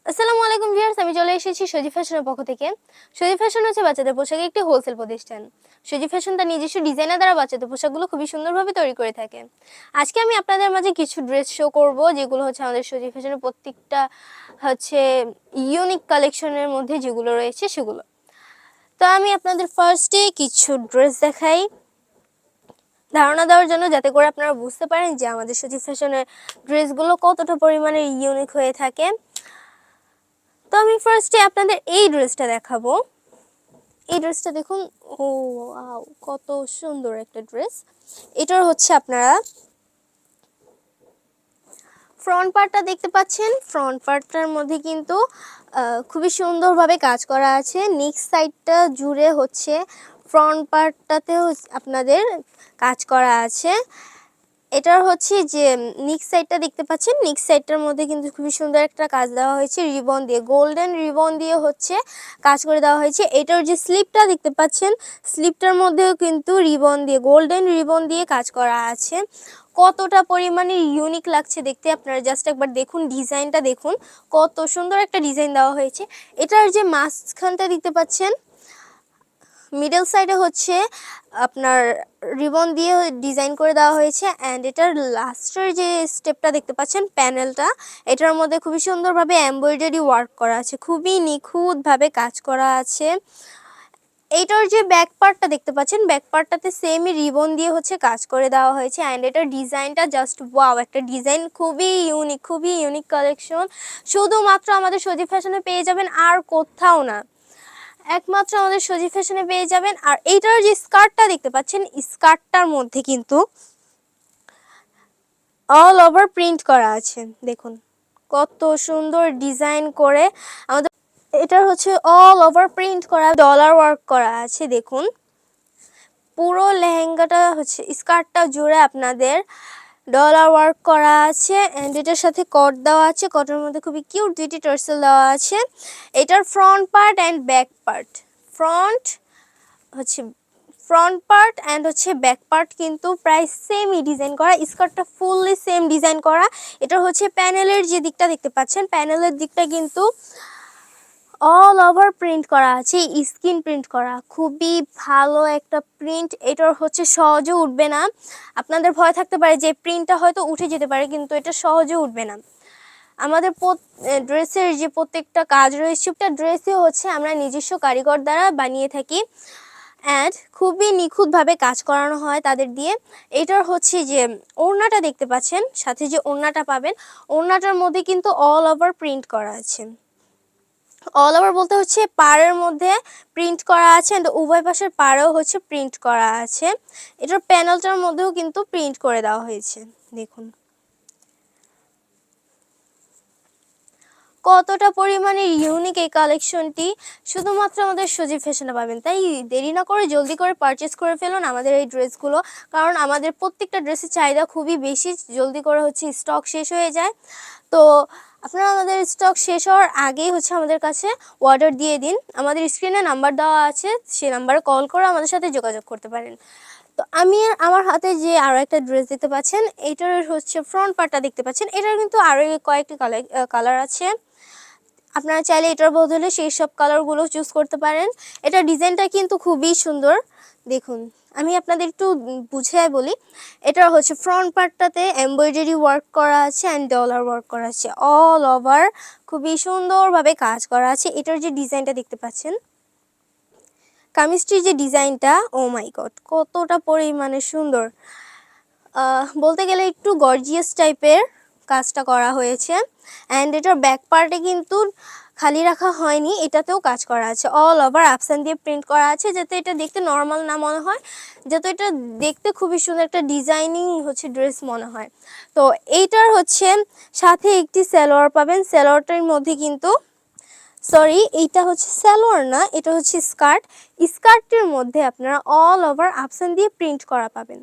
আসসালামু আলাইকুম ভিউয়ার্স, আমি চলে এসেছি সজীব ফ্যাশনের পক্ষ থেকে। সজীব ফ্যাশন হচ্ছে বাচ্চাদের পোশাকের একটি হোলসেল প্রতিষ্ঠান। সজীব ফ্যাশন তার নিজস্ব ডিজাইনের দ্বারা বাচ্চাদের পোশাকগুলো খুবই সুন্দরভাবে তৈরি করে থাকে। আজকে আমি আপনাদের মাঝে কিছু ড্রেস শো করব, যেগুলো হচ্ছে আমাদের সজীব ফ্যাশনের প্রত্যেকটা হচ্ছে ইউনিক কালেকশনের মধ্যে যেগুলো রয়েছে সেগুলো। তো আমি আপনাদের ফার্স্টে কিছু ড্রেস দেখাই ধারণা দেওয়ার জন্য, যাতে করে আপনারা বুঝতে পারেন যে আমাদের সজীব ফ্যাশনের ড্রেসগুলো কতটা পরিমাণে ইউনিক হয়ে থাকে। তো আমি ফার্স্টে আপনাদের এই ড্রেসটা দেখাবো। এই ড্রেসটা দেখুন, ও ওয়াও, কত সুন্দর একটা ড্রেস। এটার হচ্ছে আপনারা ফ্রন্ট পার্টটা দেখতে পাচ্ছেন। ফ্রন্ট পার্টটার মধ্যে কিন্তু খুবই সুন্দরভাবে কাজ করা আছে। নেক্সট সাইডটা জুড়ে হচ্ছে ফ্রন্ট পার্টটাতেও আপনাদের কাজ করা আছে। এটার হচ্ছে যে নিক সাইডটা দেখতে পাচ্ছেন, নিক সাইডটার মধ্যে কিন্তু খুবই সুন্দর একটা কাজ দেওয়া হয়েছে রিবন দিয়ে, গোল্ডেন রিবন দিয়ে হচ্ছে কাজ করে দেওয়া হয়েছে। এটার যে স্লিপটা দেখতে পাচ্ছেন, স্লিপটার মধ্যেও কিন্তু রিবন দিয়ে, গোল্ডেন রিবন দিয়ে কাজ করা আছে। কতটা পরিমাণে ইউনিক লাগছে দেখতে, আপনারা জাস্ট একবার দেখুন, ডিজাইনটা দেখুন, কত সুন্দর একটা ডিজাইন দেওয়া হয়েছে। এটার যে মাঝখানটা দেখতে পাচ্ছেন, মিডল সাইডে হচ্ছে আপনার রিবন দিয়ে ডিজাইন করে দেওয়া হয়েছে। অ্যান্ড এটার লাস্টের যে স্টেপটা দেখতে পাচ্ছেন, প্যানেলটা, এটার মধ্যে খুবই সুন্দরভাবে এমব্রয়ডারি ওয়ার্ক করা আছে, খুবই নিখুঁতভাবে কাজ করা আছে। এইটার যে ব্যাক পার্টটা দেখতে পাচ্ছেন, ব্যাক পার্টটাতে সেমই রিবন দিয়ে হচ্ছে কাজ করে দেওয়া হয়েছে। অ্যান্ড এটার ডিজাইনটা জাস্ট ওয়াও, একটা ডিজাইন, খুবই ইউনিক কালেকশন। শুধুমাত্র আমাদের সজীব ফ্যাশনে পেয়ে যাবেন, আর কোথাও না, একমাত্র আমাদের সজীব ফ্যাশনে পেয়ে যাবেন। আর এইটার যে স্কার্টটা দেখতে পাচ্ছেন, স্কার্টটার মধ্যে কিন্তু অল ওভার প্রিন্ট করা আছে। দেখুন কত সুন্দর ডিজাইন করে আমাদের, এটার হচ্ছে অল ওভার প্রিন্ট করা, ডলার ওয়ার্ক করা আছে। দেখুন পুরো লেহেঙ্গাটা হচ্ছে, স্কার্টটা জুড়ে আপনাদের ডলার ওয়ার্ক করা আছে। অ্যান্ড এটার সাথে কট দেওয়া আছে, কটের মধ্যে খুবই কিউট দুইটি টার্সেল দেওয়া আছে। এটার front part and back part, front হচ্ছে ফ্রন্ট পার্ট অ্যান্ড হচ্ছে ব্যাক পার্ট কিন্তু প্রায় সেমই ডিজাইন করা, স্কার্টটা ফুললি সেম ডিজাইন করা। এটা হচ্ছে প্যানেলের যে দিকটা দেখতে পাচ্ছেন, প্যানেলের দিকটা কিন্তু অল ওভার প্রিন্ট করা আছে, স্ক্রিন প্রিন্ট করা, খুবই ভালো একটা প্রিন্ট। এটার হচ্ছে সহজে উঠবে না, আপনাদের ভয় থাকতে পারে যে প্রিন্টটা হয়তো উঠে যেতে পারে, কিন্তু এটা সহজে উঠবে না। আমাদের ড্রেসের যে প্রত্যেকটা কাজ রয়েছে, একটা ড্রেসই হচ্ছে আমরা নিজস্ব কারিগর দ্বারা বানিয়ে থাকি। অ্যান্ড খুবই নিখুঁতভাবে কাজ করানো হয় তাদের দিয়ে। এটার হচ্ছে যে ওড়নাটা দেখতে পাচ্ছেন, সাথে যে ওড়নাটা পাবেন, ওড়নাটার মধ্যে কিন্তু অল ওভার প্রিন্ট করা আছে। অল ওভার বলতে হচ্ছে পাড়ের মধ্যে প্রিন্ট করা আছে, অ্যান্ড উভয় পাশের পাড়েও হচ্ছে প্রিন্ট করা আছে। এটার প্যানেলটার মধ্যেও কিন্তু প্রিন্ট করে দেওয়া হয়েছে। দেখুন কতটা পরিমাণে ইউনিক এই কালেকশনটি, শুধুমাত্র আমাদের সজীব ফ্যাশনে পাবেন। তাই দেরি না করে জলদি করে পারচেস করে ফেলুন আমাদের এই ড্রেসগুলো, কারণ আমাদের প্রত্যেকটা ড্রেসের চাহিদা খুবই বেশি, জলদি করে হচ্ছে স্টক শেষ হয়ে যায়। তো আপনারা আমাদের স্টক শেষ হওয়ার আগেই হচ্ছে আমাদের কাছে অর্ডার দিয়ে দিন। আমাদের স্ক্রিনে নাম্বার দেওয়া আছে, সে নাম্বারে কল করে আমাদের সাথে যোগাযোগ করতে পারেন। তো আমি আমার হাতে যে আরও একটা ড্রেস দেখতে পাচ্ছেন, এটার হচ্ছে ফ্রন্ট পার্টটা দেখতে পাচ্ছেন, এটার কিন্তু আরও কয়েকটি কালার আছে। আপনারা চাইলে এটার বদলে সেই সব কালারগুলো চুজ করতে পারেন। এটা ডিজাইনটা কিন্তু খুবই সুন্দর। দেখুন আমি আপনাদের একটু বুঝিয়ে বলি, এটা হচ্ছে ফ্রন্ট পার্টটাতে এমব্রয়ডারি ওয়ার্ক করা আছে অ্যান্ড ডলার ওয়ার্ক করা আছে, অল ওভার খুবই সুন্দরভাবে কাজ করা আছে। এটার যে ডিজাইনটা দেখতে পাচ্ছেন, কামিজটির যে ডিজাইনটা, ও মাই গড, কতটা পরিমাণে সুন্দর। বলতে গেলে একটু গর্জিয়াস টাইপের কাজটা করা হয়েছে। অ্যান্ড এটার ব্যাক পার্টে কিন্তু খালি রাখা হয়নি, এটাতেও কাজ করা আছে, অল ওভার আপসান দিয়ে প্রিন্ট করা আছে, যাতে এটা দেখতে নর্মাল না মনে হয়, যাতে এটা দেখতে খুবই সুন্দর একটা ডিজাইনিং হচ্ছে ড্রেস মনে হয়। তো এইটার হচ্ছে সাথে একটি সালোয়ার পাবেন, সালোয়ারটার মধ্যে কিন্তু, সরি এইটা হচ্ছে সালোয়ার না, এটা হচ্ছে স্কার্ট। স্কার্টের মধ্যে আপনারা অল ওভার আপসান দিয়ে প্রিন্ট করা পাবেন,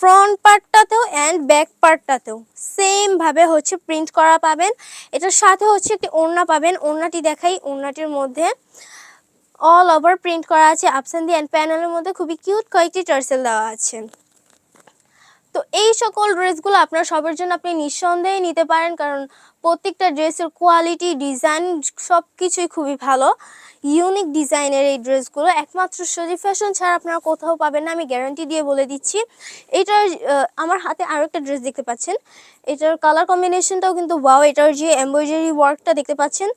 ফ্রন্ট পার্টটাতেও অ্যান্ড ব্যাক পার্টটাতেও সেম ভাবে হচ্ছে প্রিন্ট করা পাবেন। এটার সাথে হচ্ছে একটি ওড়না পাবেন, ওড়নাটি দেখাই, ওড়নাটির মধ্যে অল ওভার প্রিন্ট করা আছে আপসান দিয়ে, অ্যান্ড প্যানেলের মধ্যে খুবই কিউট কয়েকটি টার্সেল দেওয়া আছে। তো এই সকল ড্রেসগুলো আপনার সবার জন্য আপনি নিঃসন্দেহে নিতে পারেন, কারণ প্রত্যেকটা ড্রেসের কোয়ালিটি, ডিজাইন সব কিছুই খুবই ভালো। ইউনিক ডিজাইনের এই ড্রেসগুলো একমাত্র সজীব ফ্যাশন ছাড়া আপনারা কোথাও পাবেন না, আমি গ্যারান্টি দিয়ে বলে দিচ্ছি। এটার আমার হাতে আরও একটা ড্রেস দেখতে পাচ্ছেন, এটার কালার কম্বিনেশনটাও কিন্তু ওয়াও। এটার যে এমব্রয়ডারি ওয়ার্কটা দেখতে পাচ্ছেন,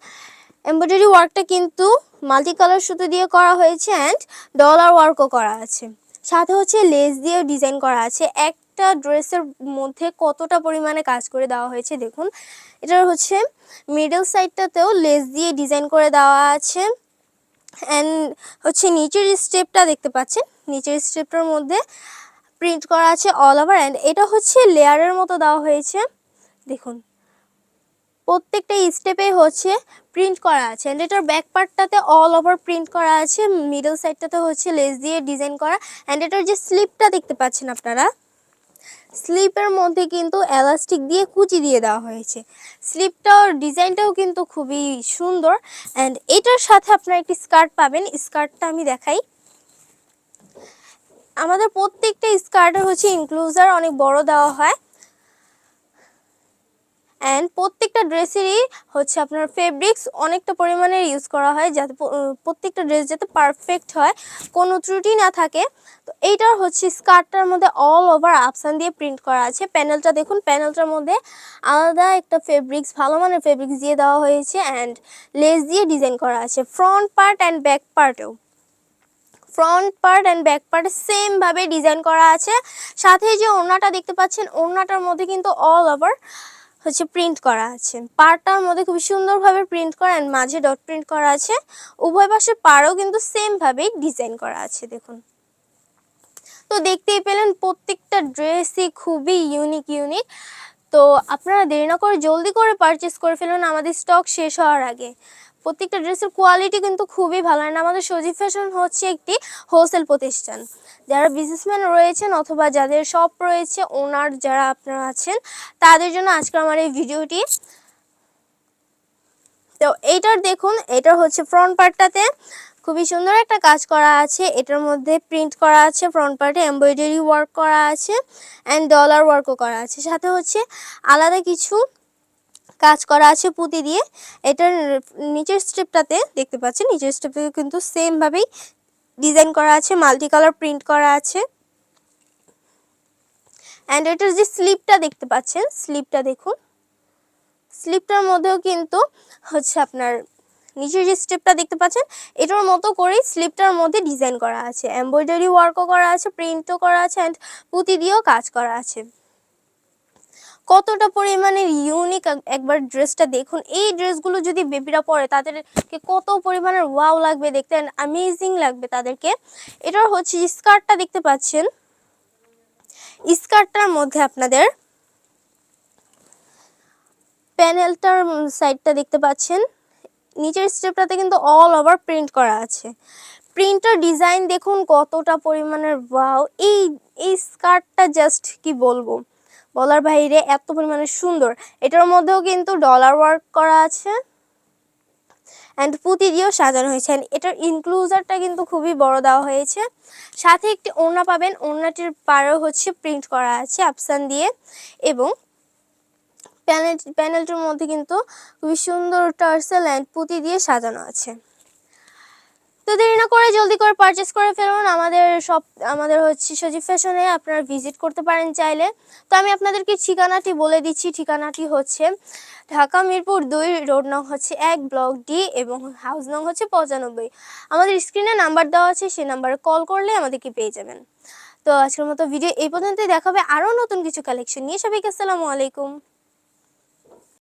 এমব্রয়ডারি ওয়ার্কটা কিন্তু মাল্টি কালার সুতো দিয়ে করা হয়েছে অ্যান্ড ডলার ওয়ার্কও করা আছে, সাথে হচ্ছে লেস দিয়ে ডিজাইন করা আছে। একটা ড্রেসের মধ্যে কতটা পরিমাণে কাজ করে দেওয়া হয়েছে দেখুন। এটার হচ্ছে মিডল সাইডটাতেও লেস দিয়ে ডিজাইন করে দেওয়া আছে অ্যান্ড হচ্ছে নিচের স্টেপটা দেখতে পাচ্ছেন, নিচের স্টেপটার মধ্যে প্রিন্ট করা আছে অল ওভার, অ্যান্ড এটা হচ্ছে লেয়ারের মতো দেওয়া হয়েছে দেখুন। প্রত্যেকটা স্টেপে হচ্ছে প্রিন্ট করা আছে অ্যান্ড এটার ব্যাক পার্টটাতে অল ওভার প্রিন্ট করা আছে, মিডল সাইডটাতে হচ্ছে লেস দিয়ে ডিজাইন করা। অ্যান্ড এটার যে স্লিপটা দেখতে পাচ্ছেন আপনারা, স্লিপের মধ্যে কিন্তু এলাস্টিক দিয়ে কুচি দিয়ে দেওয়া হয়েছে। স্লিপটার ডিজাইনটাও কিন্তু খুবই সুন্দর। অ্যান্ড এটার সাথে আপনারা একটি স্কার্ট পাবেন, স্কার্টটা আমি দেখাই। আমাদের প্রত্যেকটা স্কার্টের হচ্ছে ইনক্লুজার অনেক বড় দেওয়া হয় অ্যান্ড প্রত্যেকটা ড্রেসেরই হচ্ছে আপনার ফেব্রিক্স অনেকটা পরিমাণে ইউজ করা হয়, যাতে প্রত্যেকটা ড্রেস যাতে পারফেক্ট হয়, কোনো ত্রুটি না থাকে। তো এইটার হচ্ছে স্কার্টটার মধ্যে অল ওভার আফসান দিয়ে প্রিন্ট করা আছে। প্যানেলটা দেখুন, প্যানেলটার মধ্যে আলাদা একটা ফেব্রিক্স, ভালো মানের ফেব্রিক্স দিয়ে দেওয়া হয়েছে অ্যান্ড লেস দিয়ে ডিজাইন করা আছে। ফ্রন্ট পার্ট অ্যান্ড ব্যাক পার্টেও, front part and back part সেমভাবে ডিজাইন করা আছে। সাথে যে ওড়নাটা দেখতে পাচ্ছেন, ওড়নাটার মধ্যে কিন্তু অল ওভার হচ্ছে প্রিন্ট করা আছে। পাড়টার মধ্যে খুব সুন্দরভাবে প্রিন্ট করা অ্যান্ড মাঝে ডট প্রিন্ট করা আছে। উভয় পাশে পাড়ও কিন্তু সেমভাবেই ডিজাইন করা আছে দেখুন। তো দেখতেই পেলেন প্রত্যেকটা ড্রেসই খুবই ইউনিক। তো আপনারা দেরি না করে জলদি করে পারচেস করে ফেলুন আমাদের স্টক শেষ হওয়ার আগে। প্রত্যেকটা ড্রেসের কোয়ালিটি কিন্তু খুবই ভালো। আর আমাদের সজীব ফ্যাশন হচ্ছে একটি হোলসেল প্রতিষ্ঠান। যারা বিজনেসম্যান রয়েছেন অথবা যাদের শপ রয়েছে, ওনার যারা আপনারা আছেন, তাদের জন্য আজকে আমার এই ভিডিওটি। তো এইটার দেখুন, এটার হচ্ছে ফ্রন্ট পার্টটাতে খুবই সুন্দর একটা কাজ করা আছে। এটার মধ্যে প্রিন্ট করা আছে, ফ্রন্ট পার্টে এমব্রয়ডারি ওয়ার্ক করা আছে অ্যান্ড ডলার ওয়ার্কও করা আছে। সাথে হচ্ছে আলাদা কিছু কাজ করা আছে পুঁতি দিয়ে। এটার নিচের স্টেপটাতে দেখতে পাচ্ছেন, নিচের স্টেপে কিন্তু সেমভাবেই ডিজাইন করা আছে, মাল্টি কালার প্রিন্ট করা আছে। অ্যান্ড এটার যে স্লিপটা দেখতে পাচ্ছেন, স্লিপটা দেখুন, স্লিপটার মধ্যেও কিন্তু হচ্ছে আপনার নিচের যে স্টেপটা দেখতে পাচ্ছেন, এটার মতো করেই স্লিপটার মধ্যে ডিজাইন করা আছে, এমব্রয়ডারি ওয়ার্কও করা আছে, প্রিন্টও করা আছে অ্যান্ড পুঁতি দিয়েও কাজ করা আছে। কতটা পরিমাণে ইউনিক একবার ড্রেসটা দেখুন। এই ড্রেসগুলো যদি বেবিরা পরে তাদেরকে কত পরিমাণের ওয়াও লাগবে দেখতে, অ্যামেজিং লাগবে তাদেরকে। এটার হচ্ছে স্কার্টটা দেখতে পাচ্ছেন, স্কার্টটার মধ্যে আপনাদের প্যানেলটার সাইডটা দেখতে পাচ্ছেন, নিচের স্টেপটাতে কিন্তু অল ওভার প্রিন্ট করা আছে। প্রিন্টার ডিজাইন দেখুন কতটা পরিমাণের ওয়াও। এই স্কার্টটা জাস্ট কি বলবো, বলার বাইরে এত পরিমাণে সুন্দর। এটার মধ্যেও কিন্তু ডলার ওয়ার্ক করা আছে অ্যান্ড পুঁতি দিয়েও সাজানো হয়েছে। অ্যান্ড এটার ইনক্লুজারটা কিন্তু খুবই বড় দেওয়া হয়েছে। সাথে একটি ওড়না পাবেন, ওড়নাটির পাড়েও হচ্ছে প্রিন্ট করা আছে আফসান দিয়ে, এবং প্যানেলটির মধ্যে কিন্তু খুবই সুন্দর টার্সেল অ্যান্ড পুঁতি দিয়ে সাজানো আছে। তো দেরি না করে জলদি করে পারচেস করে ফেলুন আমাদের হচ্ছে সজীব ফ্যাশনে, আপনারা ভিজিট করতে পারেন চাইলে। তো আমি আপনাদেরকে ঠিকানাটি বলে দিচ্ছি। ঠিকানাটি হচ্ছে ঢাকা মিরপুর 2, রোড নং হচ্ছে 1, ব্লক ডি, এবং হাউস নং হচ্ছে 95। আমাদের স্ক্রিনে নাম্বার দেওয়া আছে, সেই নাম্বারে কল করলে আমাদেরকে পেয়ে যাবেন। তো আজকের মতো ভিডিও এই পর্যন্তই, দেখাবে আরও নতুন কিছু কালেকশন নিয়ে। সবাইকে আসসালামু আলাইকুম।